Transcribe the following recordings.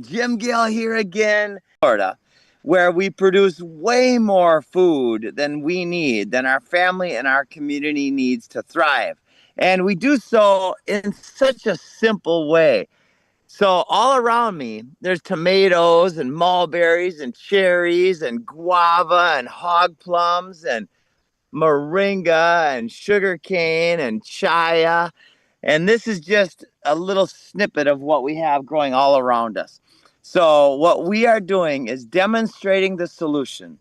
Jim Gale here again, Florida, where we produce way more food than we need, than our family and our community needs to thrive. And we do so in such a simple way. So all around me, there's tomatoes and mulberries and cherries and guava and hog plums and moringa and sugar cane and chaya. And this is just a little snippet of what we have growing all around us. So, what we are doing is demonstrating the solution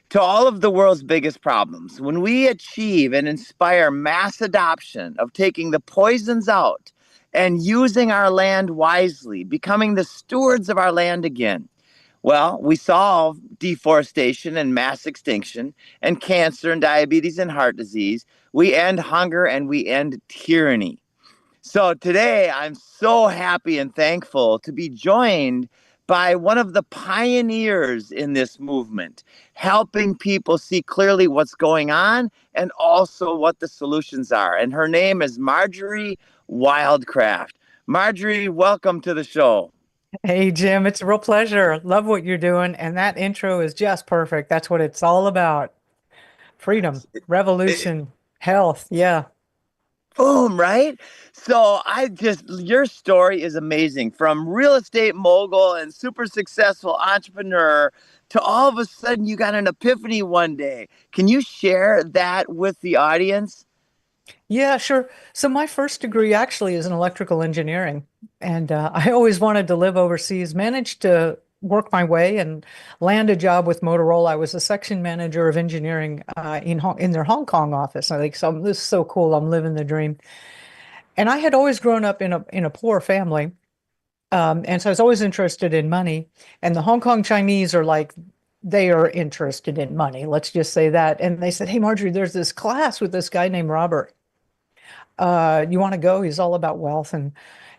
to all of the world's biggest problems. When we achieve and inspire mass adoption of taking the poisons out and using our land wisely, becoming the stewards of our land again, well, we solve deforestation and mass extinction and cancer and diabetes and heart disease. We end hunger and we end tyranny. So today I'm so happy and thankful to be joined by one of the pioneers in this movement, helping people see clearly what's going on and also what the solutions are. And her name is Marjorie Wildcraft. Marjorie, welcome to the show. Hey, Jim, it's a real pleasure. Love what you're doing. And that intro is just perfect. That's what it's all about. Freedom, revolution, health. Yeah. Boom, right? So your story is amazing. From real estate mogul and super successful entrepreneur to all of a sudden you got an epiphany one day. Can you share that with the audience? Yeah, sure. So my first degree actually is in electrical engineering. And I always wanted to live overseas, managed to work my way and land a job with Motorola. I was a section manager of engineering in their Hong Kong office. I think so. This is so cool. I'm living the dream. And I had always grown up in a poor family. And so I was always interested in money. And the Hong Kong Chinese are like, they are interested in money. Let's just say that. And they said, "Hey, Marjorie, there's this class with this guy named Robert. You want to go? He's all about wealth." And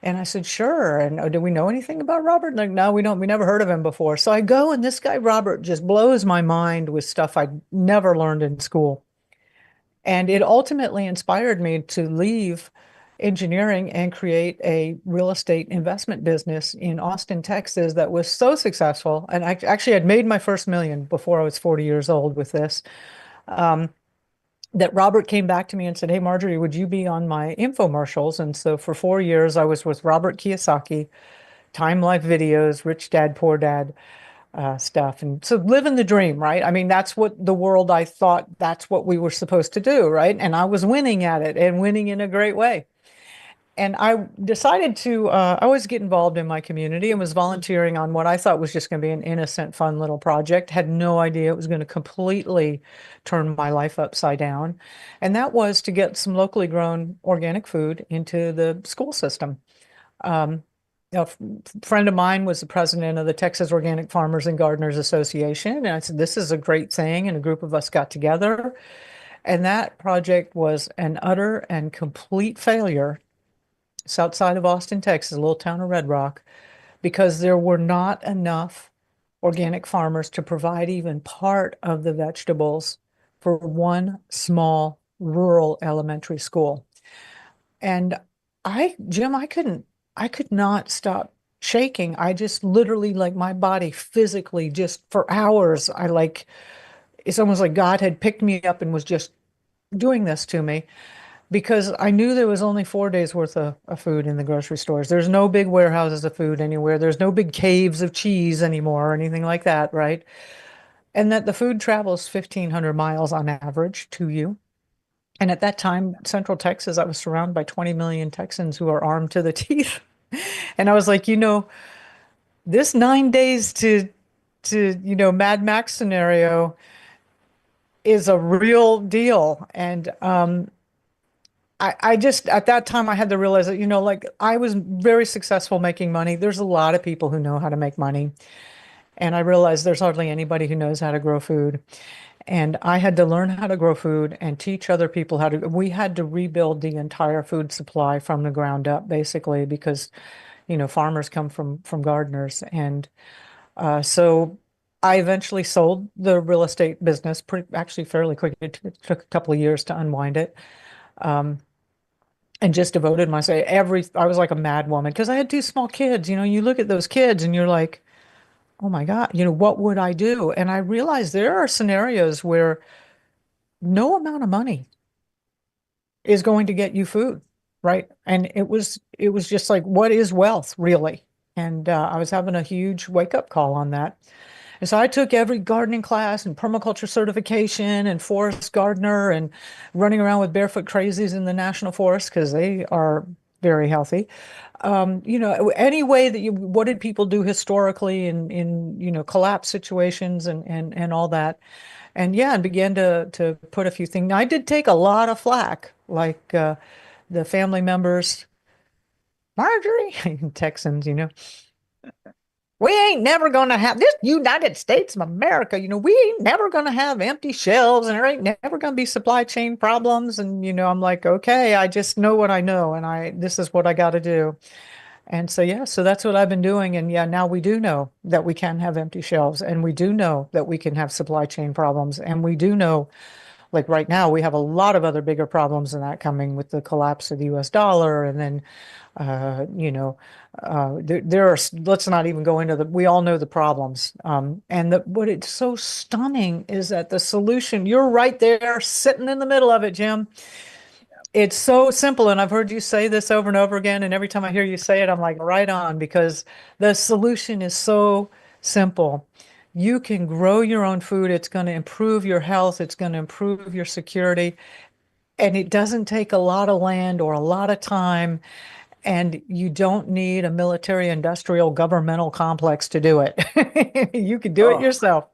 I said, "Sure." And "Oh, do we know anything about Robert?" And like, "No, we don't. We never heard of him before." So I go, and this guy, Robert, just blows my mind with stuff I'd never learned in school. And it ultimately inspired me to leave engineering and create a real estate investment business in Austin, Texas that was so successful. And I actually had made my first million before I was 40 years old with this. Um, that Robert came back to me and said, "Hey, Marjorie, would you be on my infomercials?" And so for 4 years, I was with Robert Kiyosaki, Time Life videos, Rich Dad, Poor Dad stuff. And so living the dream, right? I mean, that's what the world, I thought that's what we were supposed to do, right? And I was winning at it and winning in a great way. And I decided to always get involved in my community and was volunteering on what I thought was just going to be an innocent, fun little project. Had no idea it was going to completely turn my life upside down. And that was to get some locally grown organic food into the school system. Um, a friend of mine was the president of the Texas Organic Farmers and Gardeners Association. And I said, "This is a great thing." And a group of us got together. And that project was an utter and complete failure. It's outside of Austin, Texas, a little town of Red Rock, because there were not enough organic farmers to provide even part of the vegetables for one small rural elementary school. And Jim, I could not stop shaking. I just literally, like, my body physically, just for hours, it's almost like God had picked me up and was just doing this to me, because I knew there was only 4 days worth of food in the grocery stores. There's no big warehouses of food anywhere. There's no big caves of cheese anymore or anything like that, right? And that the food travels 1,500 miles on average to you. And at that time, Central Texas, I was surrounded by 20 million Texans who are armed to the teeth. And I was like, this 9 days to Mad Max scenario is a real deal. And I just, at that time, I had to realize that, like, I was very successful making money. There's a lot of people who know how to make money. And I realized there's hardly anybody who knows how to grow food. And I had to learn how to grow food and teach other people how to. We had to rebuild the entire food supply from the ground up, basically, because, farmers come from gardeners. And so I eventually sold the real estate business actually fairly quickly. It took a couple of years to unwind it. Um, and just devoted myself I was like a mad woman because I had two small kids. You look at those kids and you're like, oh my God, what would I do? And I realized there are scenarios where no amount of money is going to get you food, right? And it was just like, what is wealth really? And I was having a huge wake up call on that. And so I took every gardening class and permaculture certification and forest gardener and running around with barefoot crazies in the national forest because they are very healthy. Any way that what did people do historically in collapse situations and all that. And yeah, and began to put a few things. Now, I did take a lot of flack, like the family members, Marjorie, Texans, we ain't never gonna have this United States of America, we ain't never gonna have empty shelves and there ain't never gonna be supply chain problems. And I'm like, okay, I just know what I know and this is what I gotta do. And so yeah, so that's what I've been doing. And yeah, now we do know that we can have empty shelves and we do know that we can have supply chain problems. And we do know, like right now, we have a lot of other bigger problems than that coming with the collapse of the US dollar. And then, uh, you know, there are, let's not even go into we all know the problems. And what it's so stunning is that the solution, you're right there sitting in the middle of it, Jim. It's so simple. And I've heard you say this over and over again. And every time I hear you say it, I'm like, right on, because the solution is so simple. You can grow your own food. It's going to improve your health. It's going to improve your security. And it doesn't take a lot of land or a lot of time. And you don't need a military industrial governmental complex to do it. You can do it Oh, yourself.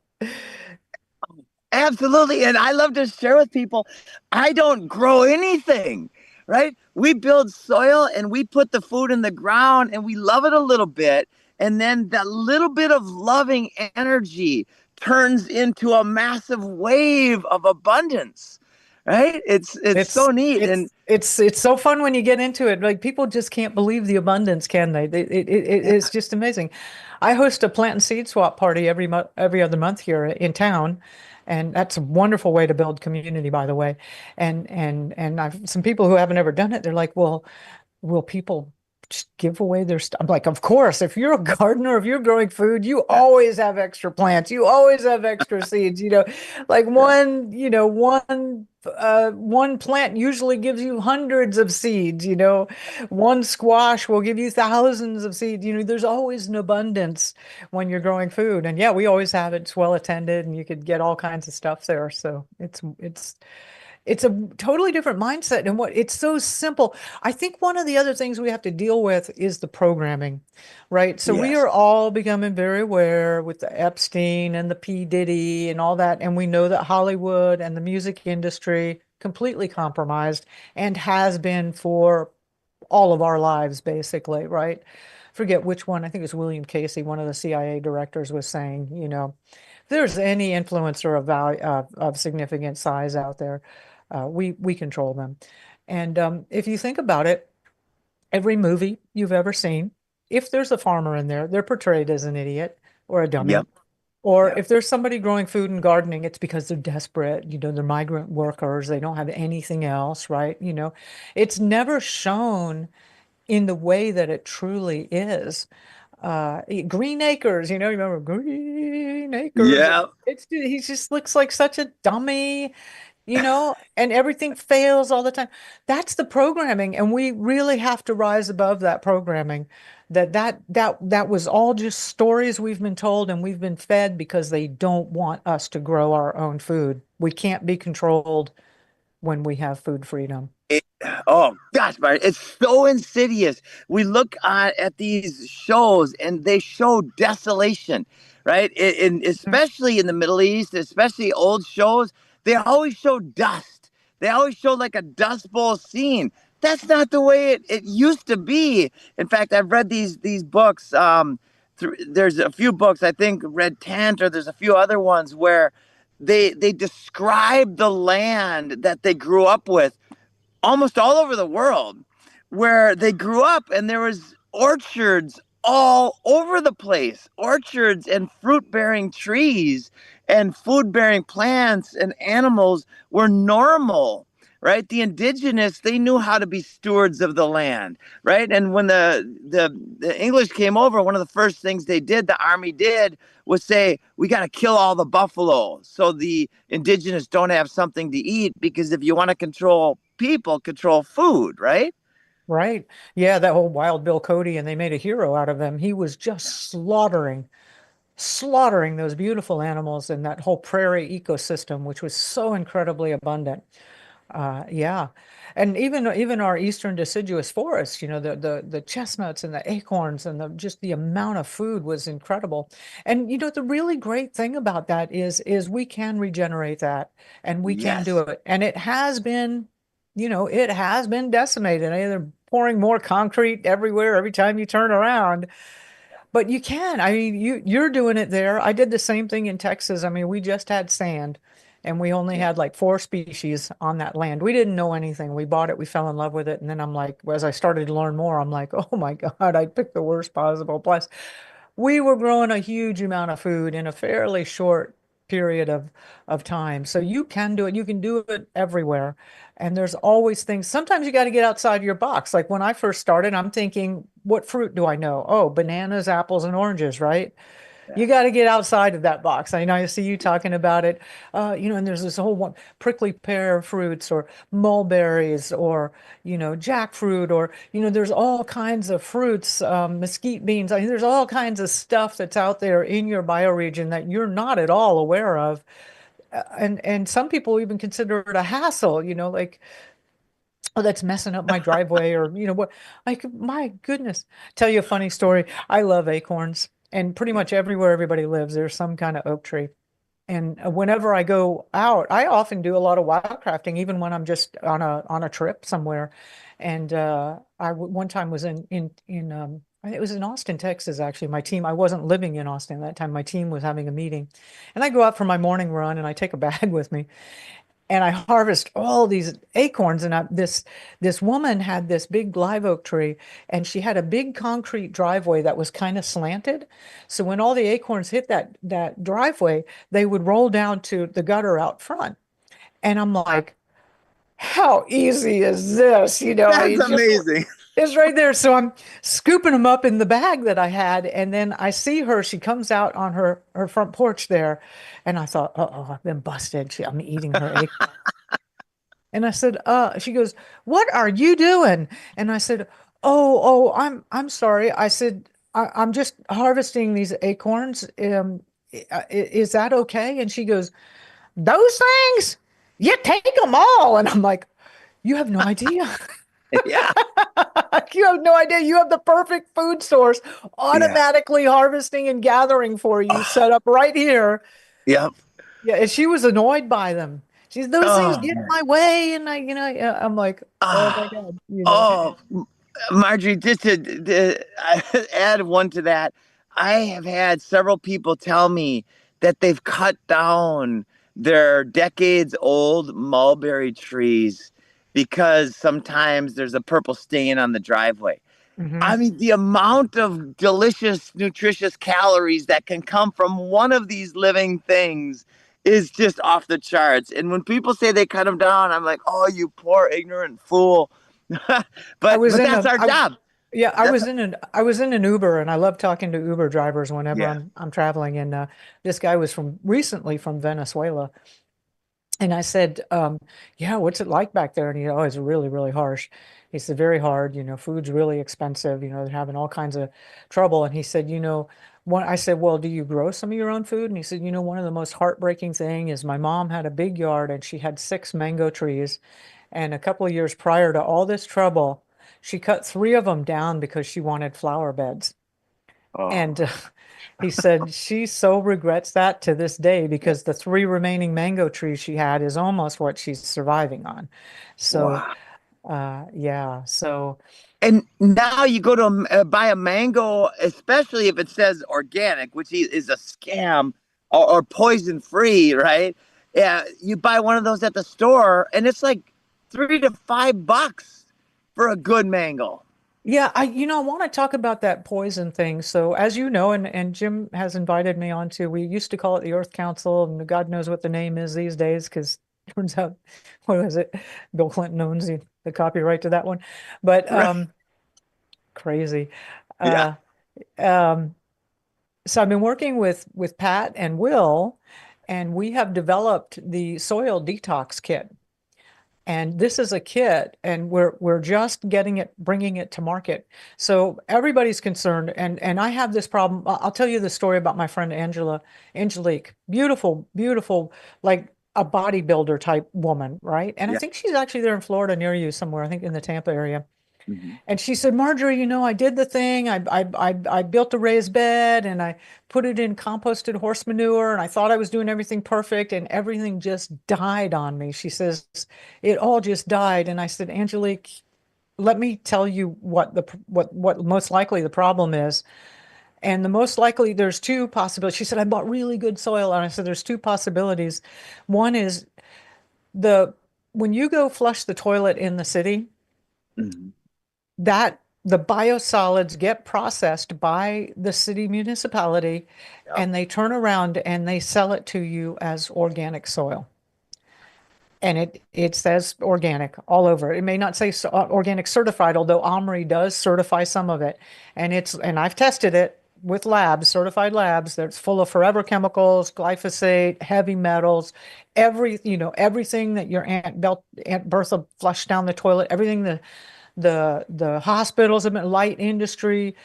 absolutely. And I love to share with people, I don't grow anything, right? We build soil and we put the food in the ground and we love it a little bit. And then that little bit of loving energy turns into a massive wave of abundance, right? It's It's so neat. And it's so fun when you get into it. Like people just can't believe the abundance, can they? It's yeah, just amazing. I host a plant and seed swap party every other month here in town, and that's a wonderful way to build community, by the way. And I've some people who haven't ever done it. They're like, well, will people just give away their stuff? I'm like, of course, if you're a gardener, if you're growing food, you always have extra plants. You always have extra seeds, like yeah, one plant usually gives you hundreds of seeds, one squash will give you thousands of seeds. There's always an abundance when you're growing food. And yeah, we always have it. It's well attended and you could get all kinds of stuff there. So it's a totally different mindset and it's so simple. I think one of the other things we have to deal with is the programming, right? So we yes. are all becoming very aware with the Epstein and the P. Diddy and all that. And we know that Hollywood and the music industry completely compromised and has been for all of our lives, basically, right? Forget which one. I think it was William Casey, one of the CIA directors, was saying, if there's any influencer of value of significant size out there, we control them. And if you think about it, every movie you've ever seen, if there's a farmer in there, they're portrayed as an idiot or a dummy. Yep. Or Yep. if there's somebody growing food and gardening, it's because they're desperate. They're migrant workers. They don't have anything else, right? It's never shown in the way that it truly is. Green Acres, remember Green Acres? Yeah. He just looks like such a dummy, and everything fails all the time. That's the programming, and we really have to rise above that programming. That was all just stories we've been told and we've been fed because they don't want us to grow our own food. We can't be controlled when we have food freedom. It, oh gosh, Byron, it's so insidious. We look at these shows and they show desolation, right? Mhm. Especially in the Middle East, especially old shows, they always show dust. They always show like a dust bowl scene. That's not the way it used to be. In fact, I've read these books. There's a few books, I think Red Tent, or there's a few other ones where they describe the land that they grew up with almost all over the world where they grew up and there was orchards all over the place, orchards and fruit bearing trees and food bearing plants and animals were normal. right? The indigenous, they knew how to be stewards of the land, right? And when the English came over, one of the first things they did, the army did, was say, we got to kill all the buffalo so the indigenous don't have something to eat, because if you want to control people, control food, right? Right. Yeah, that whole Wild Bill Cody, and they made a hero out of him. He was just slaughtering those beautiful animals in that whole prairie ecosystem, which was so incredibly abundant. Yeah, and even our eastern deciduous forests, the chestnuts and the acorns and the just the amount of food was incredible. And the really great thing about that is we can regenerate that, and we can do Yes. it. And it has been decimated. They're pouring more concrete everywhere every time you turn around. But you can. I mean, you're doing it there. I did the same thing in Texas. I mean, we just had sand and we only Yeah. had like four species on that land. We didn't know anything. We bought it, we fell in love with it, and then I'm like, as I started to learn more, I'm like, oh my God, I picked the worst possible place. We were growing a huge amount of food in a fairly short period of time. So you can do it. You can do it everywhere. And there's always things. Sometimes you got to get outside your box. Like when I first started, I'm thinking, what fruit do I know? Oh, bananas, apples, and oranges, right? Yeah. You got to get outside of that box. I know I see you talking about it, and there's this whole one prickly pear fruits or mulberries or, jackfruit or, there's all kinds of fruits, mesquite beans. I mean, there's all kinds of stuff that's out there in your bioregion that you're not at all aware of. And some people even consider it a hassle, like, oh, that's messing up my driveway or what. Like, my goodness. Tell you a funny story. I love acorns, and pretty Yeah. much everywhere everybody lives there's some kind of oak tree. And whenever I go out, I often do a lot of wildcrafting, even when I'm just on a trip somewhere. And one time was in I think it was in Austin, Texas, actually. My team, I wasn't living in Austin at that time. My team was having a meeting, and I go out for my morning run, and I take a bag with me, and I harvest all these acorns. And this woman had this big live oak tree, and she had a big concrete driveway that was kind of slanted. So when all the acorns hit that driveway, they would roll down to the gutter out front. And I'm like, how easy is this? That's Just amazing. it's right there. So I'm scooping them up in the bag that I had, and then I see her. She comes out on her front porch there, and I thought, uh-oh, I've been busted. I'm eating her acorn. And I said, she goes, what are you doing? And I said, I'm sorry. I said, I'm just harvesting these acorns. Is that okay? And she goes, those things, you take them all. And I'm like, you have no idea. Yeah. You have no idea. You have the perfect food source Yeah. automatically harvesting and gathering for you set up right here. Yep. Yeah, and she was annoyed by them. Those things Oh get in man. my way, and yeah, I'm like, oh my Ah. God. Oh, Marjorie, just to add one to that, I have had several people tell me that they've cut down their decades old mulberry trees because sometimes there's a purple stain on the driveway. Hmm. I mean, the amount of delicious, nutritious calories that can come from one of these living things is just off the charts. And when people say they cut them down, I'm like, oh, you poor ignorant fool. I but was but in that's a, our I, job. yeah, That's I was in an Uber, and I love talking to Uber drivers whenever yeah. I'm traveling. And this guy was recently from Venezuela. And I said, yeah, what's it like back there? And oh, it's really, really harsh. He said, very hard. Food's really expensive. They're having all kinds of trouble. And he said, I said, well, do you grow some of your own food? And he said, one of the most heartbreaking thing is my mom had a big yard and she had six mango trees. And a couple of years prior to all this trouble, she cut three of them down because she wanted flower beds. And Oh, he said she so regrets that to this day yeah. because the three remaining mango trees she had is almost what she's surviving on. So, Wow. yeah. So, And now you go to buy a mango, especially if it says organic, which is a scam or poison free, right? Yeah, you buy one of those at the store, and it's like $3 to $5 for a good mango. yeah, I want to talk about that poison thing. So, as you know, and Jim has invited me on to, we used to call it the Earth Council, and God knows what the name is these days because Turns out, what was it? Bill Clinton owns the copyright to that one. But Right. crazy. Yeah. Uh, um, so I've been working with Pat and Will, and we have developed the soil detox kit. And this is a kit, and we're just getting it, bringing it to market. So everybody's concerned, and I have this problem. I'll tell you the story about my friend Angelique. Beautiful, beautiful, like a bodybuilder type woman, right? And I Yeah. think she's actually there in Florida near you somewhere, I think in the Tampa area. Hmm. And she said, Marjorie, I did the thing. I built a raised bed and I put it in composted horse manure and I thought I was doing everything perfect and everything just died on me. She says, it all just died. And I said, Angelique, let me tell you what most likely the problem is. And the most likely there's two possibilities. She said, I bought really good soil. And I said, there's two possibilities. One is the when you go flush the toilet in the city, Hmm. that the biosolids get processed by the city municipality Yep. and they turn around and they sell it to you as organic soil. And it says organic all over. It may not say organic certified, although Omri does certify some of it. And I've tested it with labs, certified labs, that's full of forever chemicals, glyphosate, heavy metals, everything that your Aunt Bertha flushed down the toilet, everything the hospitals have been light industry,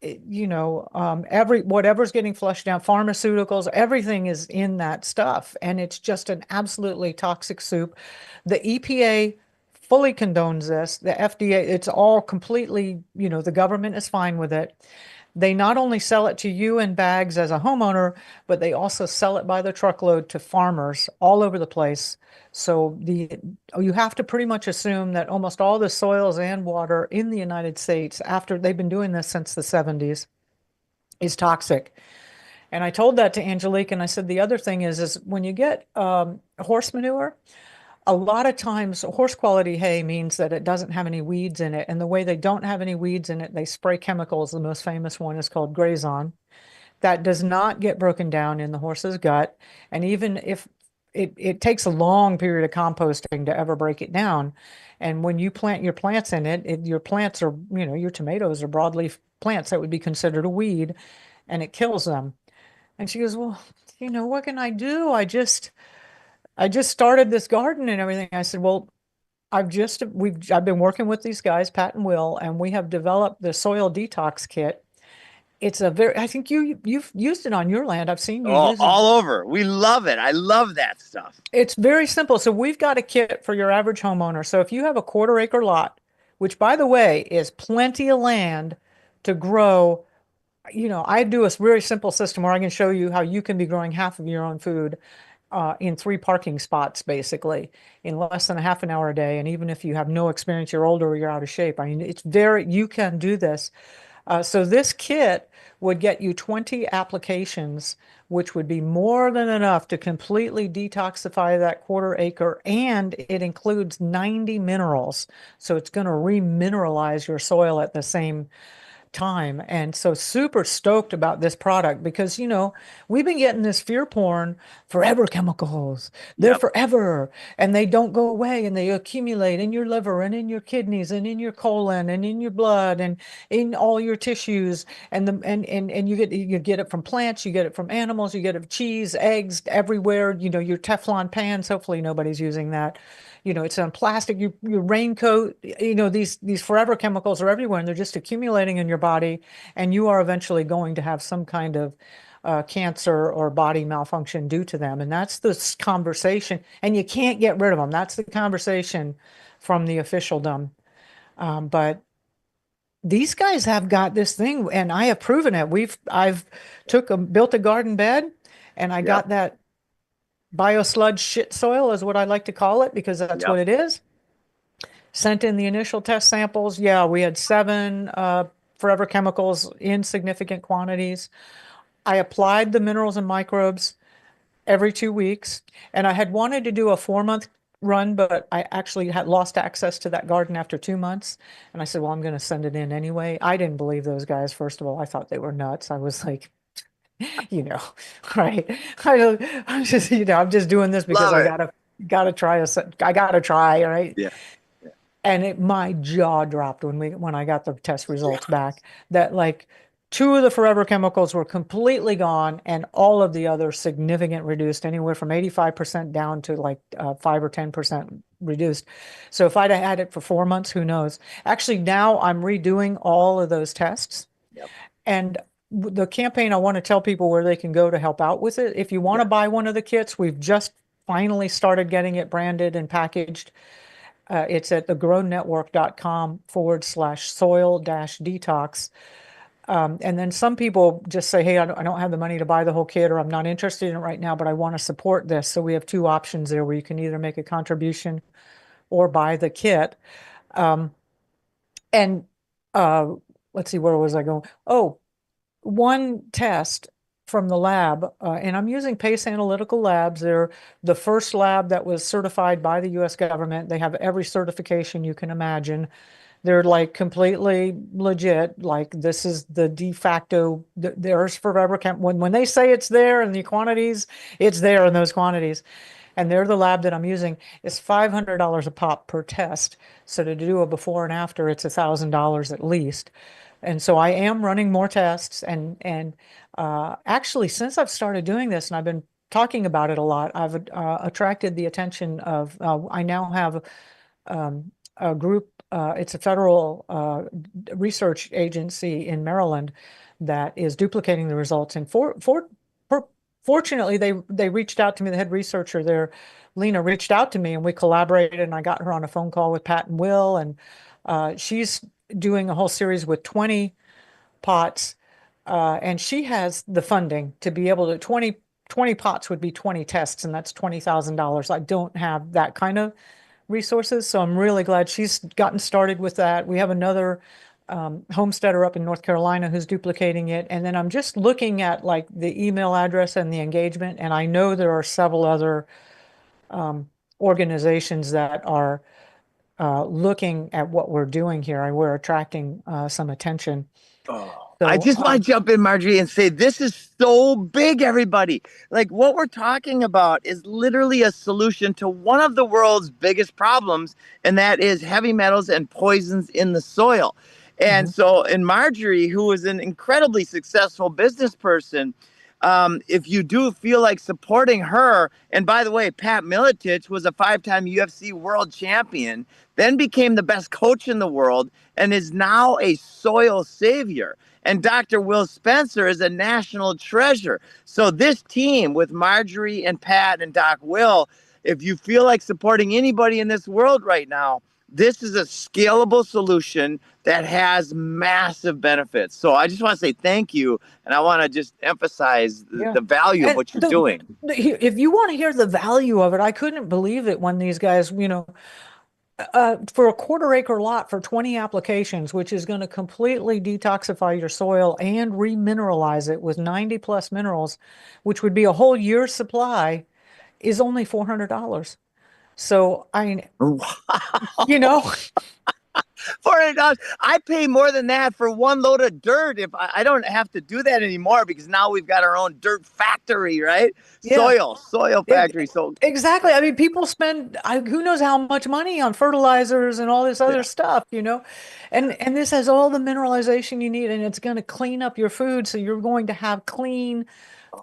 every whatever's getting flushed down, pharmaceuticals, everything is in that stuff, and it's just an absolutely toxic soup. The EPA fully condones this. The FDA, it's all completely, the government is fine with it. They not only sell it to you in bags as a homeowner, but they also sell it by the truckload to farmers all over the place. So you have to pretty much assume that almost all the soils and water in the United States, after they've been doing this since the 70s, is toxic. And I told that to Angelique, and I said the other thing is when you get horse manure, a lot of times horse quality hay means that it doesn't have any weeds in it. And the way they don't have any weeds in it, they spray chemicals. The most famous one is called Grazon. That does not get broken down in the horse's gut. And even if it takes a long period of composting to ever break it down. And when you plant your plants in your plants are, your tomatoes are broadleaf plants that would be considered a weed, and it kills them. And she goes, well, what can I do? I just started this garden and everything. I said, well, I've been working with these guys, Pat and Will, and we have developed the soil detox kit. I think you've used it on your land. I've seen you Oh, use it. all over. We love it. I love that stuff. It's very simple. So we've got a kit for your average homeowner. So if you have a quarter acre lot, which by the way is plenty of land to grow, I do a very simple system where I can show you how you can be growing half of your own food in 3 parking spots, basically, in less than a half an hour a day. And even if you have no experience, you're older or you're out of shape. I mean, you can do this. So this kit would get you 20 applications, which would be more than enough to completely detoxify that quarter acre, and it includes 90 minerals. So it's going to remineralize your soil at the same time. And so super stoked about this product because, we've been getting this fear porn, forever chemicals. They're Yep. forever and they don't go away and they accumulate in your liver and in your kidneys and in your colon and in your blood and in all your tissues. And you get it from plants, you get it from animals, you get it from cheese, eggs, everywhere, your Teflon pans. Hopefully nobody's using that. It's on plastic, your raincoat, these forever chemicals are everywhere and they're just accumulating in your body. And you are eventually going to have some kind of cancer or body malfunction due to them. And that's this conversation. And you can't get rid of them. That's the conversation from the officialdom. But these guys have got this thing and I have proven it. I've built a garden bed and I Yep. got that biosludge shit soil is what I like to call it because that's Yep. what it is. Sent in the initial test samples. Yeah, we had 7 forever chemicals in significant quantities. I applied the minerals and microbes every 2 weeks, and I had wanted to do a 4-month run, but I actually had lost access to that garden after 2 months. And I said, well, I'm going to send it in anyway. I didn't believe those guys. First of all, I thought they were nuts. I was like, you know, right. I'm just doing this because Love I it. gotta. Gotta try I gotta try, right? Yeah. Yeah. And my jaw dropped when I got the test results back that like two of the forever chemicals were completely gone and all of the others significant reduced, anywhere from 85% down to like 5 or 10% reduced. So if I'd have had it for 4 months, who knows? Actually, now I'm redoing all of those tests. Yep. And the campaign, I want to tell people where they can go to help out with it. If you want to Yeah. buy one of the kits, we've just finally started getting it branded and packaged. It's at thegrownnetwork.com/soil dash detox. And then some people just say, hey, I don't have the money to buy the whole kit, or I'm not interested in it right now, but I want to support this. So we have two options there where you can either make a contribution or buy the kit. Um, and uh, let's see, where was I going? Oh, one test from the lab, and I'm using Pace Analytical Labs. They're the first lab that was certified by the US government. They have every certification you can imagine. They're like completely legit. Like this is the de facto, there's forever chem. When they say it's there in the quantities, it's there in those quantities. And they're the lab that I'm using. It's $500 a pop per test. So to do a before and after, it's $1,000 at least. And so I am running more tests. And actually, since I've started doing this, and I've been talking about it a lot, I've attracted the attention of. I now have a group. It's a federal research agency in Maryland that is duplicating the results. And fortunately, they reached out to me. The head researcher there, Lena, reached out to me, and we collaborated. And I got her on a phone call with Pat and Will, and she's doing a whole series with 20 pots, and she has the funding to be able to 20 pots would be 20 tests, and that's $20,000. I don't have that kind of resources. So I'm really glad she's gotten started with that. We have another homesteader up in North Carolina who's duplicating it. And then I'm just looking at like the email address and the engagement. And I know there are several other organizations that are looking at what we're doing here, and we're attracting some attention. Oh, I So, just want to jump in, Marjorie, and say this is so big, everybody. Like what we're talking about is literally a solution to one of the world's biggest problems, and that is heavy metals and poisons in the soil. And mhm. so, in Marjorie, who is an incredibly successful business person, if you do feel like supporting her, and by the way, Pat Miletich was a 5-time UFC world champion, then became the best coach in the world, and is now a soil savior. And Dr. Will Spencer is a national treasure. So this team with Marjorie and Pat and Doc Will, if you feel like supporting anybody in this world right now, this is a scalable solution that has massive benefits. So I just want to say thank you. And I want to just emphasize Yeah. the value of And what you're doing. if you want to hear the value of it, I couldn't believe it when these guys, for a quarter acre lot for 20 applications, which is going to completely detoxify your soil and remineralize it with 90 plus minerals, which would be a whole year's supply, is only $400. So you know, $400. I pay more than that for one load of dirt. If I don't have to do that anymore because now we've got our own dirt factory, right? yeah. Soil factory. So Exactly. I mean, people spend who knows how much money on fertilizers and all this other yeah, stuff. And this has all the mineralization you need, and it's going to clean up your food, so you're going to have clean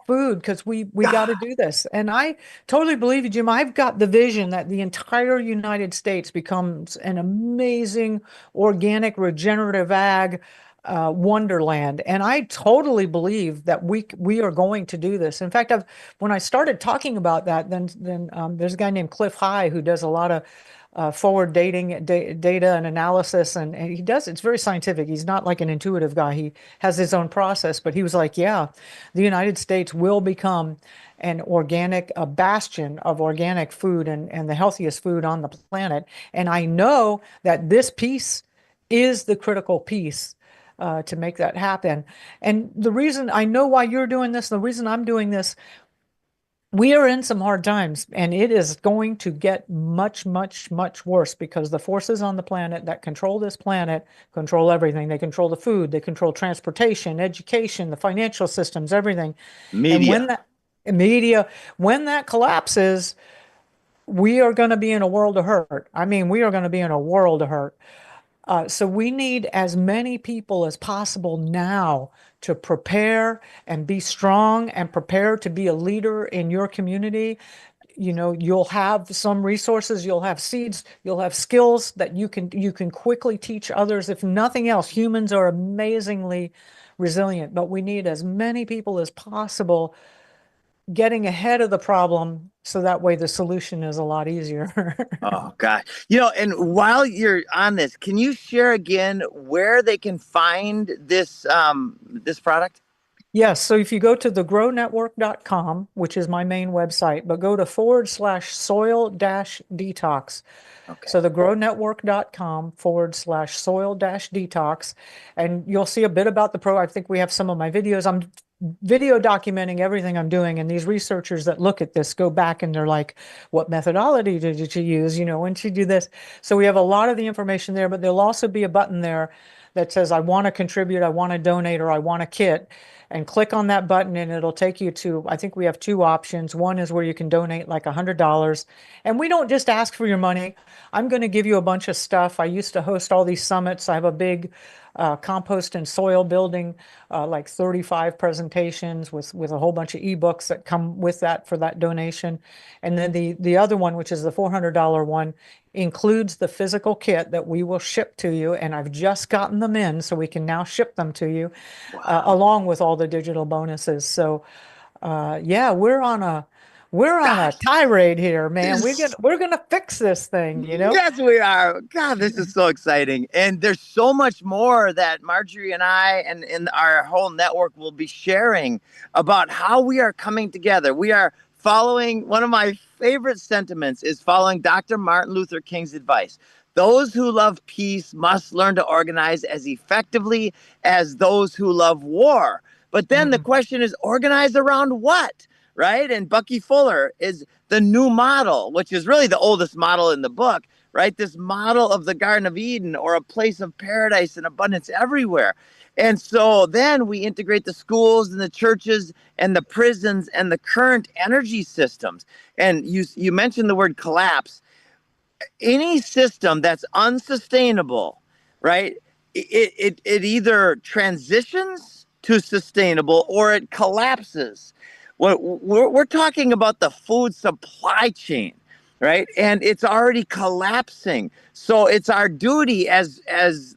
food because we got to God, do this. And I totally believe you, Jim. I've got the vision that the entire United States becomes an amazing organic regenerative ag wonderland. And I totally believe that we are going to do this. In fact, when I started talking about that, then there's a guy named Cliff High who does a lot of forward data and analysis, and he does it's very scientific. He's not like an intuitive guy. He has his own process, but he was like, yeah, the United States will become a bastion of organic food and the healthiest food on the planet. And I know that this piece is the critical piece to make that happen. And the reason I know why you're doing this, the reason I'm doing this, we are in some hard times, and it is going to get much, much, much worse because the forces on the planet that control this planet control everything. They control the food, they control transportation, education, the financial systems, everything. And media. when that media, when that collapses, we are going to be in a world of hurt. I mean, we are going to be in a world of hurt. So we need as many people as possible now to prepare and be strong and prepare to be a leader in your community. You know, you'll have some resources, you'll have seeds, you'll have skills that you can quickly teach others. If nothing else, humans are amazingly resilient, but we need as many people as possible getting ahead of the problem so that way the solution is a lot easier. Oh God. And while you're on this, can you share again where they can find this product? Yes, so if you go to thegrownetwork.com, which is my main website, but go to /soil dash detox. Okay. So thegrownetwork.com /soil dash detox. And you'll see a bit about the pro. I think we have some of my videos. I'm video documenting everything I'm doing. And these researchers that look at this go back and they're like, what methodology did you use? You know, when did you do this? So we have a lot of the information there, but there'll also be a button there that says, I want to contribute, I want to donate, or I want a kit. And click on that button and it'll take you to, I think we have two options. One is where you can donate like $100. And we don't just ask for your money. I'm going to give you a bunch of stuff. I used to host all these summits. I have a big compost and soil building, like 35 presentations with a whole bunch of ebooks that come with that for that donation. And then the other one, which is the $400 one, includes the physical kit that we will ship to you. And I've just gotten them in, so we can now ship them to you, Wow. along with all the digital bonuses. So yeah, we're on a Gosh. tirade here, man. We're This gonna we're gonna fix this thing, you know? Yes, we are. God, this is so exciting. And there's so much more that Marjorie and I and our whole network will be sharing about how we are coming together. We are following one of my favorite sentiments is following Dr. Martin Luther King's advice. Those who love peace must learn to organize as effectively as those who love war. But then the Mm. question is organize around what? Right? And Bucky Fuller is the new model, which is really the oldest model in the book, right? This model of the Garden of Eden or a place of paradise and abundance everywhere. And so then we integrate the schools and the churches and the prisons and the current energy systems. And you mentioned the word collapse. Any system that's unsustainable, right? It either transitions to sustainable or it collapses. We're talking about the food supply chain, right? And it's already collapsing. So it's our duty as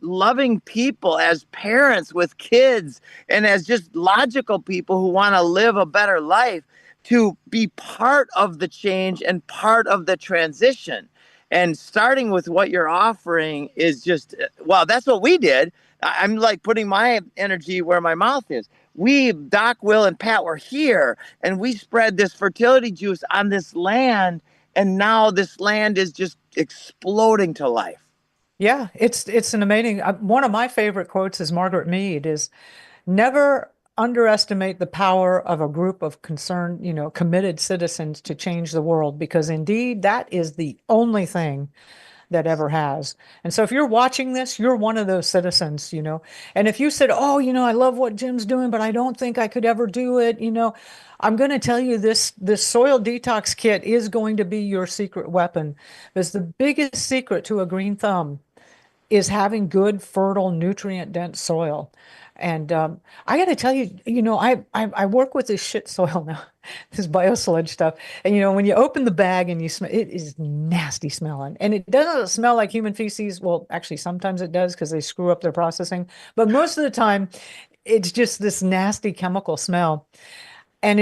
loving people, as parents with kids, and as just logical people who want to live a better life to be part of the change and part of the transition. And starting with what you're offering is just, well, that's what we did. I'm like putting my energy where my mouth is. We, Doc, Will, and Pat were here, and we spread this fertility juice on this land, and now this land is just exploding to life. Yeah, it's an amazing. One of my favorite quotes is Margaret Mead is never underestimate the power of a group of concerned, committed citizens to change the world, because indeed that is the only thing that ever has. And so if you're watching this, you're one of those citizens. And if you said, "Oh, I love what Jim's doing, but I don't think I could ever do it," I'm going to tell you this soil detox kit is going to be your secret weapon. Because the biggest secret to a green thumb is having good, fertile, nutrient-dense soil. And I got to tell you, I work with this shit soil now, this biosludge stuff. And when you open the bag and you smell, it is nasty smelling, and it doesn't smell like human feces. Well, actually, sometimes it does because they screw up their processing. But most of the time, it's just this nasty chemical smell, and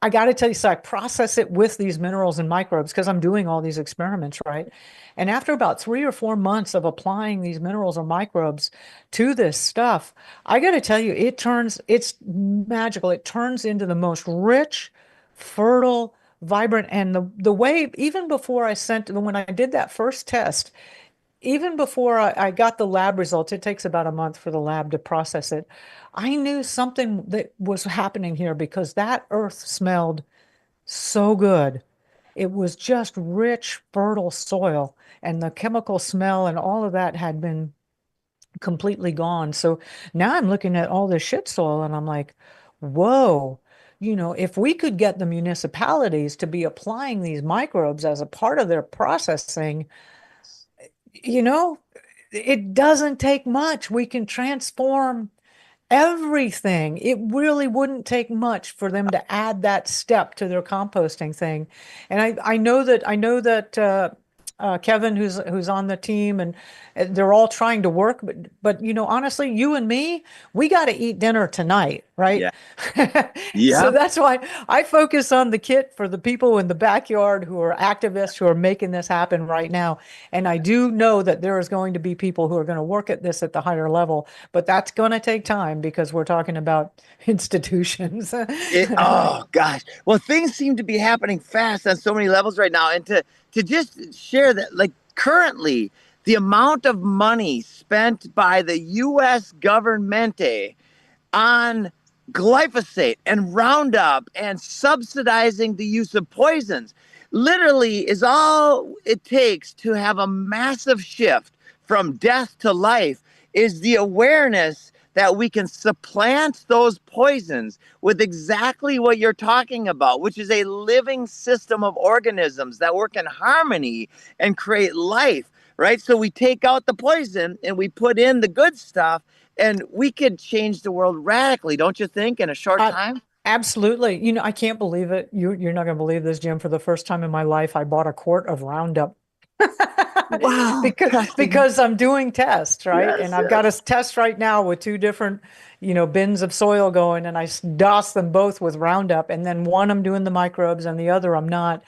I got to tell you, so I process it with these minerals and microbes because I'm doing all these experiments, right? And after about 3 or 4 months of applying these minerals or microbes to this stuff, I got to tell you, it's magical. It turns into the most rich, fertile, vibrant, and the way, even before when I did that first test, even before I got the lab results, it takes about a month for the lab to process it. I knew something that was happening here because that earth smelled so good. It was just rich, fertile soil, and the chemical smell and all of that had been completely gone. So now I'm looking at all this shit soil and I'm like, whoa, if we could get the municipalities to be applying these microbes as a part of their processing, you know, it doesn't take much. We can transform everything. It really wouldn't take much for them to add that step to their composting thing. And I know that Kevin, who's on the team, and they're all trying to work, but honestly, you and me, we got to eat dinner tonight, right? Yeah. So Yep. that's why I focus on the kit for the people in the backyard who are activists who are making this happen right now. And I do know that there is going to be people who are going to work at this at the higher level, but that's going to take time because we're talking about institutions. Oh gosh. Well, things seem to be happening fast on so many levels right now. And to just share that, like currently, the amount of money spent by the US government on glyphosate and Roundup and subsidizing the use of poisons literally is all it takes to have a massive shift from death to life is the awareness that we can supplant those poisons with exactly what you're talking about, which is a living system of organisms that work in harmony and create life, right? So we take out the poison and we put in the good stuff, and we could change the world radically, don't you think, in a short Uh, time? Absolutely. I can't believe it. You're not going to believe this, Jim. For the first time in my life, I bought a quart of Roundup Wow, testing. because I'm doing tests, right? Yes, And I've got a yes. test right now with two different, bins of soil going, and I douse them both with Roundup, and then one I'm doing the microbes, and the other I'm not.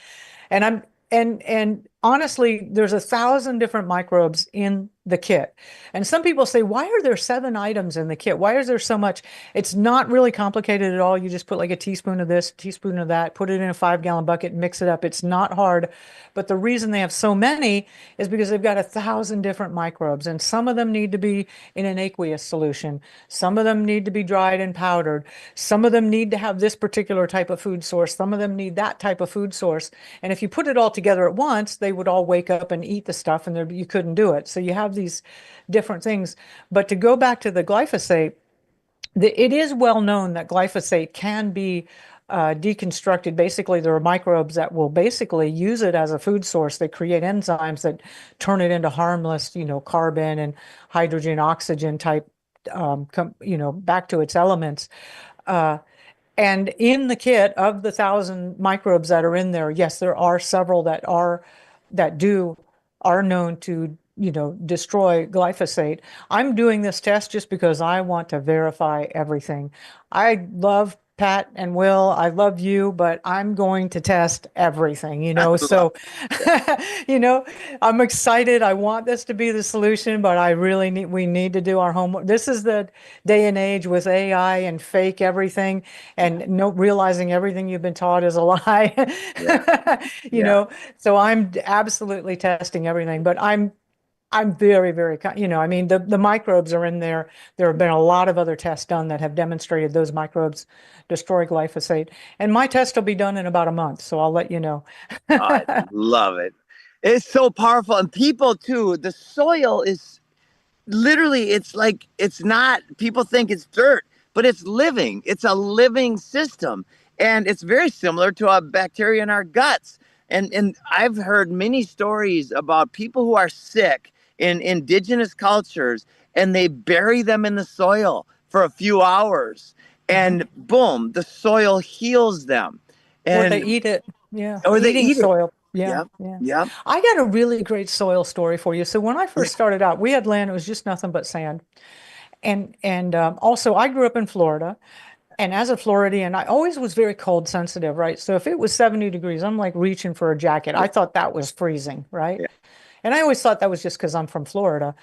And I'm and honestly, there's 1,000 different microbes in the kit. And some people say, why are there 7 items in the kit? Why is there so much? It's not really complicated at all. You just put like a teaspoon of this, a teaspoon of that, put it in a 5-gallon bucket, mix it up. It's not hard. But the reason they have so many is because they've got 1,000 different microbes, and some of them need to be in an aqueous solution. Some of them need to be dried and powdered. Some of them need to have this particular type of food source. Some of them need that type of food source. And if you put it all together at once, they would all wake up and eat the stuff, and you couldn't do it. So you have these different things. But to go back to the glyphosate, it is well known that glyphosate can be deconstructed. Basically, there are microbes that will basically use it as a food source. They create enzymes that turn it into harmless, carbon and hydrogen, oxygen type, back to its elements. Uh, and in the kit of the 1,000 microbes that are in there, yes, there are several that are known to, destroy glyphosate. I'm doing this test just because I want to verify everything. I love Pat and Will, I love you, but I'm going to test everything, I love So, it. you know, I'm excited. I want this to be the solution, but we need to do our homework. This is the day and age with AI and fake everything Yeah, and no realizing everything you've been taught is a lie. yeah, You yeah. know, so I'm absolutely testing everything, but I'm very, very, I mean, the microbes are in there. There have been a lot of other tests done that have demonstrated those microbes destroy glyphosate. And my test will be done in about a month, so I'll let you know. I love it. It's so powerful. And people, too, the soil is literally, it's like, it's not, people think it's dirt, but it's living. It's a living system. And it's very similar to a bacteria in our guts. And I've heard many stories about people who are sick in indigenous cultures and they bury them in the soil for a few hours Mhm. and boom, the soil heals them. Or they And eat it. Yeah, or they eating eat it. soil. Yeah, Yep. yeah. Yep. I got a really great soil story for you. So when I first started out, we had land, it was just nothing but sand. And also I grew up in Florida. And as a Floridian, I always was very cold sensitive, right? So if it was 70 degrees, I'm like reaching for a jacket. I Yeah. thought that was freezing, right? Yeah. And I always thought that was just because I'm from Florida.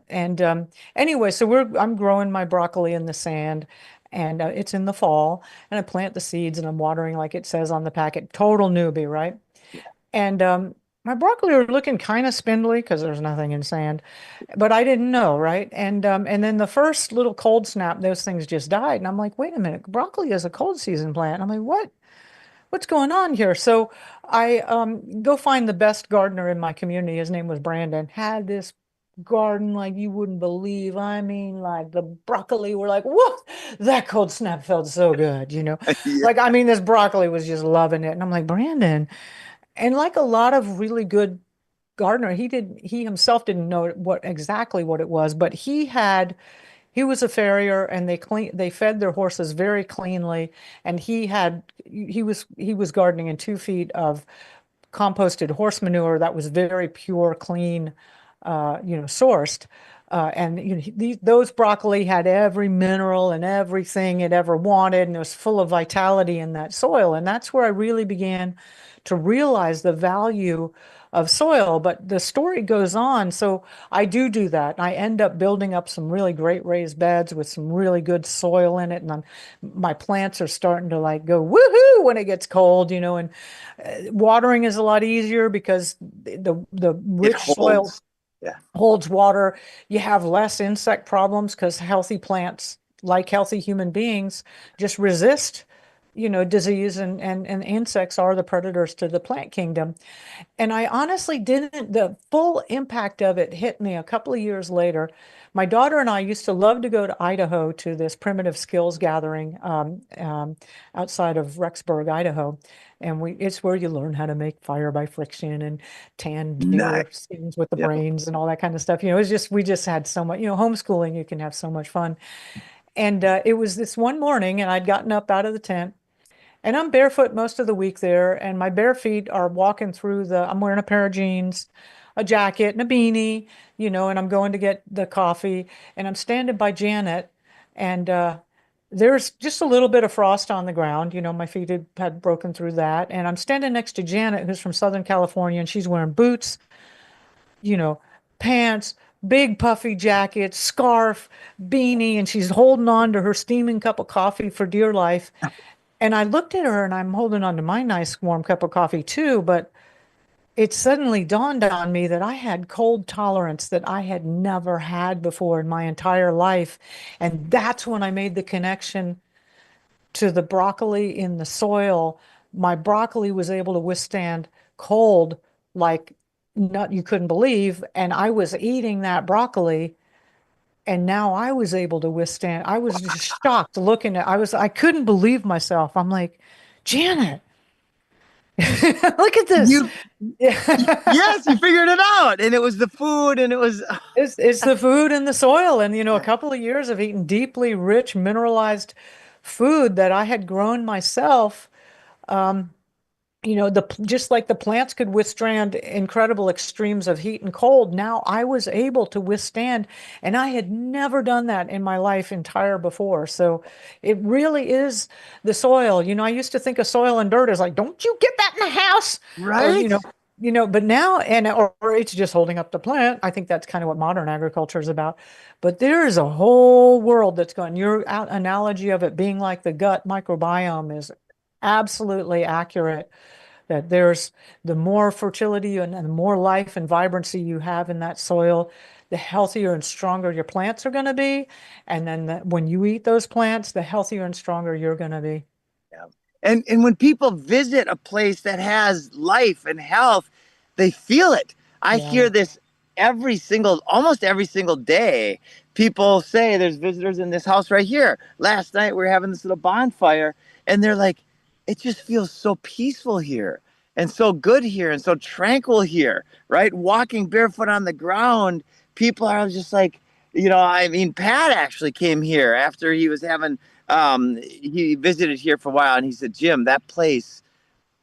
And anyway, so I'm growing my broccoli in the sand, and it's in the fall, and I plant the seeds, and I'm watering like it says on the packet. Total newbie, right? And my broccoli are looking kind of spindly because there's nothing in sand, but I didn't know, right? And then the first little cold snap, those things just died, and I'm like, wait a minute, broccoli is a cold season plant. I'm like, what's going on here? So I go find the best gardener in my community. His name was Brandon. Had this garden like you wouldn't believe. I mean, like the broccoli, we're like, whoa, that cold snap felt so good, you know? Yeah. Like, I mean, this broccoli was just loving it. And I'm like, Brandon, and like a lot of really good gardener, he himself didn't know what exactly what it was, but he was a farrier and they fed their horses very cleanly. And he was gardening in 2 feet of composted horse manure that was very pure, clean, sourced. And those broccoli had every mineral and everything it ever wanted, and it was full of vitality in that soil. And that's where I really began to realize the value of soil. But the story goes on. So I do that. I end up building up some really great raised beds with some really good soil in it. And my plants are starting to like go woohoo when it gets cold, and watering is a lot easier because the It rich soil holds. Yeah. holds water. You have less insect problems because healthy plants, like healthy human beings, just resist, disease, and insects are the predators to the plant kingdom. And I honestly didn't, the full impact of it hit me a couple of years later. My daughter and I used to love to go to Idaho to this primitive skills gathering outside of Rexburg, Idaho. And it's where you learn how to make fire by friction and tan Nice. deer skins with the Yeah. brains and all that kind of stuff. We just had so much, homeschooling, you can have so much fun. And it was this one morning, and I'd gotten up out of the tent and I'm barefoot most of the week there, and my bare feet are walking through I'm wearing a pair of jeans, a jacket, and a beanie, and I'm going to get the coffee, and I'm standing by Janet, and there's just a little bit of frost on the ground. My feet had broken through that, and I'm standing next to Janet, who's from Southern California, and she's wearing boots, you know, pants, big puffy jacket, scarf, beanie, and she's holding on to her steaming cup of coffee for dear life. And I looked at her and I'm holding on to my nice warm cup of coffee too, but it suddenly dawned on me that I had cold tolerance that I had never had before in my entire life. And that's when I made the connection to the broccoli in the soil. My broccoli was able to withstand cold like not you couldn't believe. And I was eating that broccoli and now I was able to withstand. I was just shocked looking I couldn't believe myself. I'm like, Janet, look at this. You, yes, you figured it out. And it was the food and it was, It's the food and the soil. And, a couple of years of eating deeply rich, mineralized food that I had grown myself. Just like the plants could withstand incredible extremes of heat and cold, now I was able to withstand, and I had never done that in my life entire before. So it really is the soil. I used to think of soil and dirt as like, don't you get that in the house? Or, right? but now, or it's just holding up the plant. I think that's kind of what modern agriculture is about. But there is a whole world that's going. Your analogy of it being like the gut microbiome is absolutely accurate, that there's the more fertility and the more life and vibrancy you have in that soil, the healthier and stronger your plants are going to be. And then when you eat those plants, the healthier and stronger you're going to be. Yeah. And when people visit a place that has life and health, they feel it. I Yeah. hear this almost every single day. People say there's visitors in this house right here. Last night we were having this little bonfire, and they're like, it just feels so peaceful here and so good here and so tranquil here, right? Walking barefoot on the ground, people are just like, I mean, Pat actually came here after he visited here for a while, and he said, Jim, that place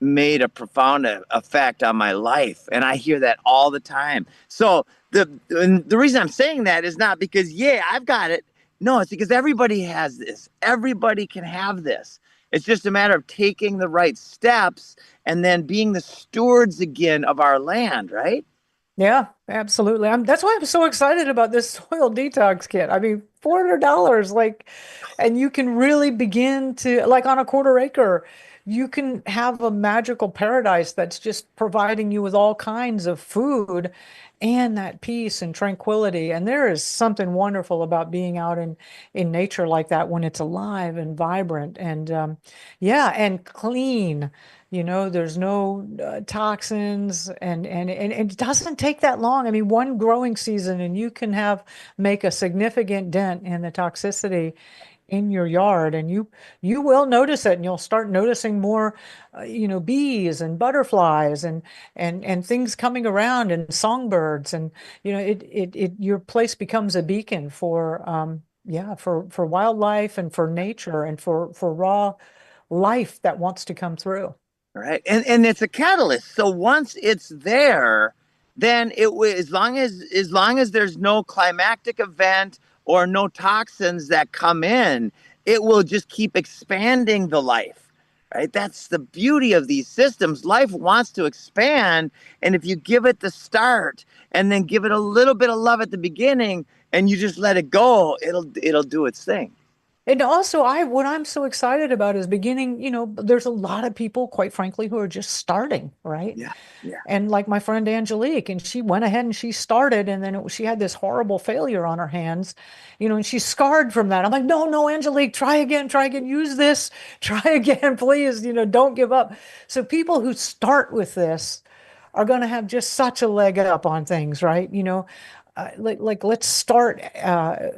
made a profound effect on my life. And I hear that all the time. So the reason I'm saying that is not because, yeah, I've got it. No, it's because everybody has this. Everybody can have this. It's just a matter of taking the right steps and then being the stewards again of our land, right? Yeah, absolutely. That's why I'm so excited about this soil detox kit. I mean, $400, like, and you can really begin to, like on a quarter acre. you can have a magical paradise that's just providing you with all kinds of food and that peace and tranquility. And there is something wonderful about being out in nature like that when it's alive and vibrant and yeah, and clean. There's no toxins and it doesn't take that long. I mean, one growing season and you can make a significant dent in the toxicity in your yard, and you will notice it, and you'll start noticing more bees and butterflies and things coming around and songbirds, and your place becomes a beacon for yeah, for wildlife and for nature and for raw life that wants to come through. Right. And it's a catalyst. So once it's there, then as long as there's no climactic event or no toxins that come in, it will just keep expanding the life. Right? That's the beauty of these systems. Life wants to expand, and if you give it the start and then give it a little bit of love at the beginning and you just let it go, it'll do its thing. And also, what I'm so excited about is beginning, there's a lot of people, quite frankly, who are just starting, right? Yeah. Yeah. And like my friend Angelique, and she went ahead and she started, and then she had this horrible failure on her hands, and she's scarred from that. I'm like, no, no, Angelique, try again, use this, try again, please, don't give up. So people who start with this are going to have just such a leg up on things, right? Like let's start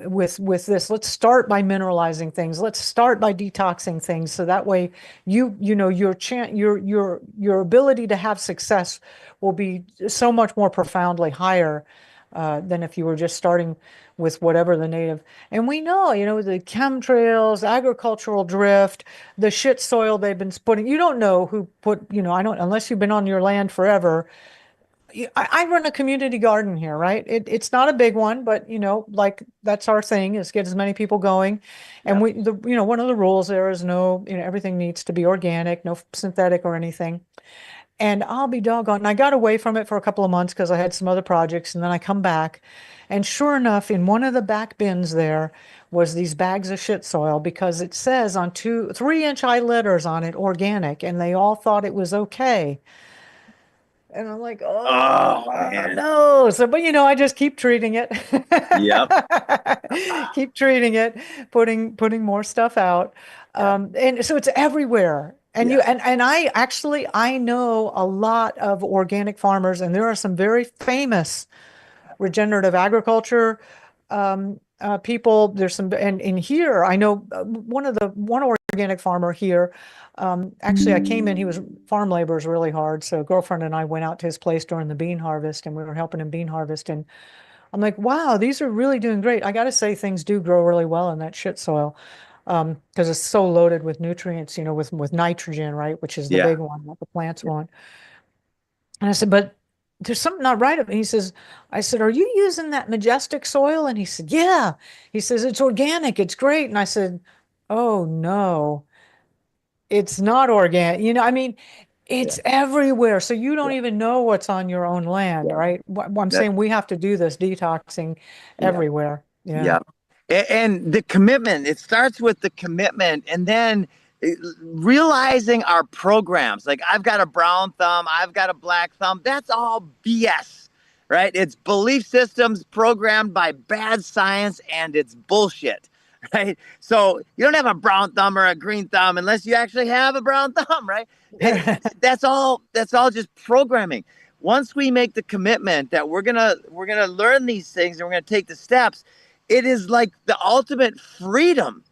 with this. Let's start by mineralizing things. Let's start by detoxing things, so that way your ability to have success will be so much more profoundly higher than if you were just starting with whatever the native. And we know, the chemtrails, agricultural drift, the shit soil they've been putting. You don't know who put, I don't, unless you've been on your land forever. I run a community garden here, right? It's not a big one, but like that's our thing, is get as many people going. And Yeah. one of the rules there is no, everything needs to be organic, no synthetic or anything. And I'll be doggone. And I got away from it for a couple of months because I had some other projects, and then I come back, and sure enough, in one of the back bins there was these bags of shit soil, because it says on 3-inch high letters on it, organic, and they all thought it was okay. And I'm like, oh Oh man. no. So, but I just keep treating it. Yep. Keep treating it, putting more stuff out. Yeah. And so it's everywhere. And Yeah. I know a lot of organic farmers, and there are some very famous regenerative agriculture people. There's some, and in here, I know one organic farmer here. Actually, I came in, he was farm labor is really hard. So girlfriend and I went out to his place during the bean harvest, and we were helping him bean harvest. And I'm like, wow, these are really doing great. I got to say, things do grow really well in that shit soil. Because it's so loaded with nutrients, with nitrogen, right? Which is the Yeah. big one that the plants want. And I said, but there's something not right. And I said, are you using that majestic soil? And he said, yeah. He says, it's organic. It's great. And I said, oh no, it's not organic. I mean, Yeah. it's everywhere. So you don't Yeah. even know what's on your own land, Yeah. right? I'm That. saying we have to do this detoxing Yeah. everywhere. Yeah. Yeah. And the commitment, it starts with the commitment, and then realizing our programs. Like, I've got a brown thumb, I've got a black thumb. That's all BS, right? It's belief systems programmed by bad science, and it's bullshit, right? So you don't have a brown thumb or a green thumb unless you actually have a brown thumb, right? That's all. That's all just programming. Once we make the commitment that we're gonna learn these things and we're gonna take the steps, it is like the ultimate freedom,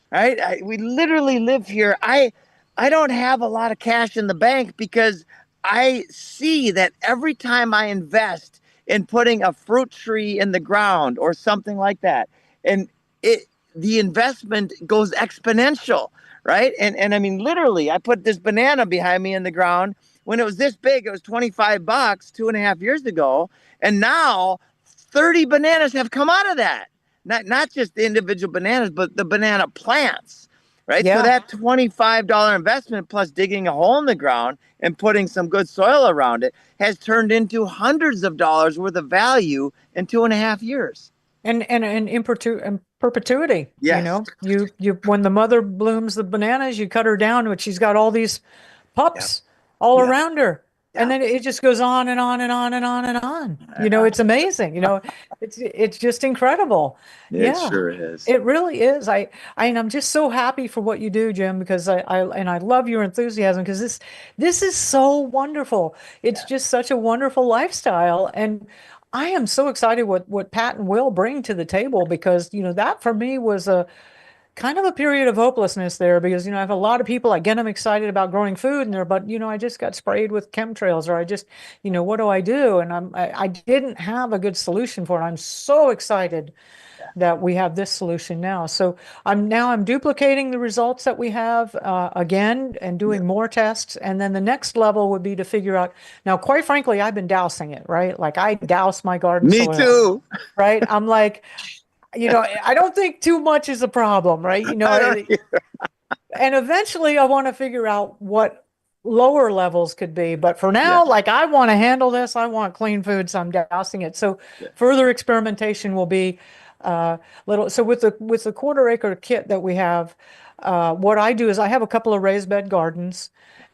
right? We literally live here. I don't have a lot of cash in the bank because I see that every time I invest in putting a fruit tree in the ground or something like that, and it the investment goes exponential, right? And I mean, literally, I put this banana behind me in the ground when it was this big. It was $25 2.5 years ago, and now 30 bananas have come out of that. Not just the individual bananas, but the banana plants, right? So Yeah. that $25 investment plus digging a hole in the ground and putting some good soil around it has turned into hundreds of dollars worth of value in 2.5 years. And in perpetuity. Yes. When the mother blooms the bananas, you cut her down, but she's got all these Yep. pups all Yep. around her. And Yep. then it just goes on and on and on and on and on. It's amazing. It's just incredible. It Yeah, sure is. it really is. And I'm just so happy for what you do, Jim, because I love your enthusiasm because this is so wonderful. It's Yeah. just such a wonderful lifestyle. And I am so excited what Pat and Will bring to the table because, that for me was a kind of a period of hopelessness there because, I have a lot of people, I get them excited about growing food and they're, but, I just got sprayed with chemtrails or I just, what do I do? And I didn't have a good solution for it. I'm so excited that we have this solution now. So I'm duplicating the results that we have again and Yeah. doing more tests. And then the next level would be to figure out, now, quite frankly, I've been dousing it, right? Like I douse my garden Me soil, too. right? I'm like, I don't think too much is a problem, right? I don't. And eventually I want to figure out what lower levels could be. But for Yeah. now, like I want to handle this. I want clean food, so I'm dousing it. So Yeah. further experimentation will be little. So with the quarter acre kit that we have, what I do is I have a couple of raised bed gardens.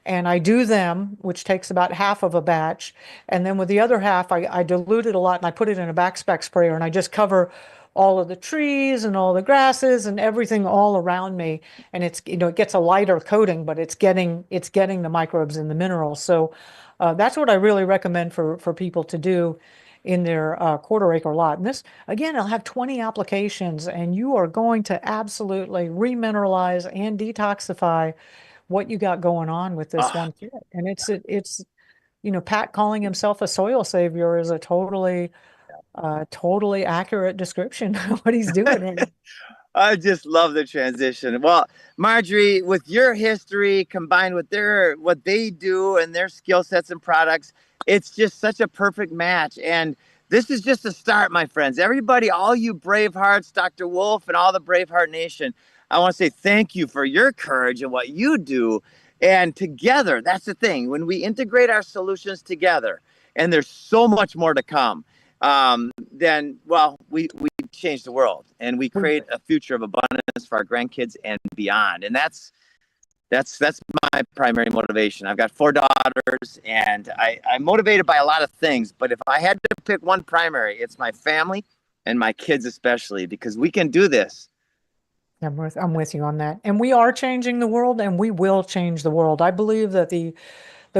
And I do them, which takes about half of a batch. And then with the other half, I dilute it a lot and I put it in a backspec sprayer and I just cover all of the trees and all the grasses and everything all around me. And it gets a lighter coating, but it's getting the microbes and the minerals. So that's what I really recommend for people to do in their quarter acre lot. And this, again, I'll have 20 applications and you are going to absolutely remineralize and detoxify what you got going on with this Oh, one kit. And Pat calling himself a soil savior is a totally accurate description of what he's doing. I just love the transition. Well, Marjorie, with your history combined with their what they do and their skill sets and products, it's just such a perfect match. And this is just a start, my friends. Everybody, all you brave hearts, Dr. Wolf, and all the Braveheart Nation, I want to say thank you for your courage and what you do. And together, that's the thing. When we integrate our solutions together, and there's so much more to come, then, well, we change the world and we We, create a future of abundance for our grandkids and beyond. And that's my primary motivation. I've got 4 daughters and I'm motivated by a lot of things, but if I had to pick one primary, it's my family and my kids especially, because we can do this. I'm with you on that. And we are changing the world and we will change the world. I believe that the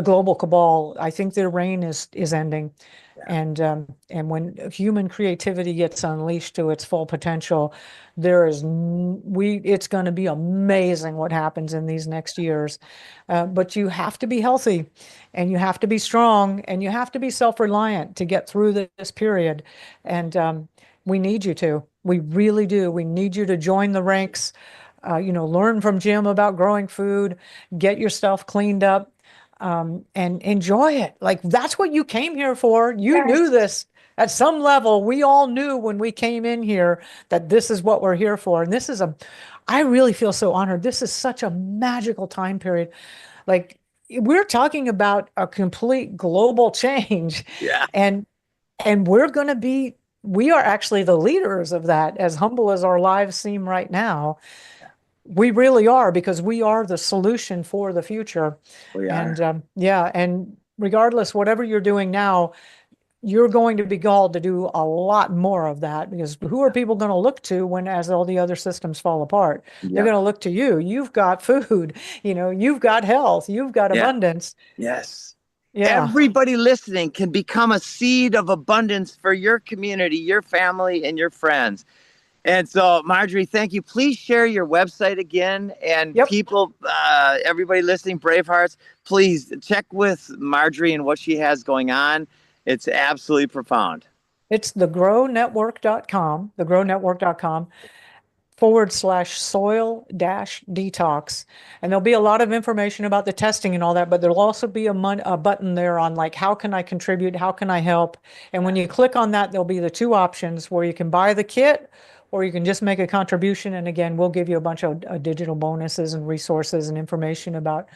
global cabal, I think their reign is ending. Yeah. And when human creativity gets unleashed to its full potential, it's going to be amazing what happens in these next years. But you have to be healthy and you have to be strong and you have to be self-reliant to get through this period. And we need you to. We really do. We need you to join the ranks, learn from Jim about growing food, get your stuff cleaned up, and enjoy it. Like that's what you came here for. You knew Yes. this at some level. We all knew when we came in here that this is what we're here for. And I really feel so honored. This is such a magical time period. Like we're talking about a complete global change Yeah. and we are actually the leaders of that, as humble as our lives seem right now. We really are because we are the solution for the future. We And are. yeah, and regardless, whatever you're doing now, you're going to be called to do a lot more of that because who are people going to look to as all the other systems fall apart? They're Yep. going to look to you. You've got food, you've got health, you've got Yeah. abundance. Yes. Yeah. Everybody listening can become a seed of abundance for your community, your family, and your friends. And so, Marjorie, thank you. Please share your website again. And Yep. people, everybody listening, Bravehearts, please check with Marjorie and what she has going on. It's absolutely profound. It's thegrownetwork.com, /soil dash detox. And there'll be a lot of information about the testing and all that, but there'll also be a button there on like, how can I contribute? How can I help? And when you click on that, there'll be the two options where you can buy the kit or you can just make a contribution. And again, we'll give you a bunch of digital bonuses and resources and information about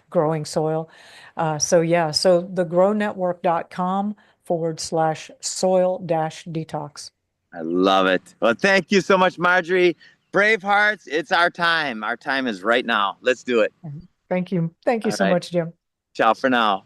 growing soil. So thegrownetwork.com /soil dash detox. I love it. Well, thank you so much, Marjorie. Brave hearts, it's our time. Our time is right now. Let's do it. Thank you. Thank you All so right. much, Jim. Ciao for now.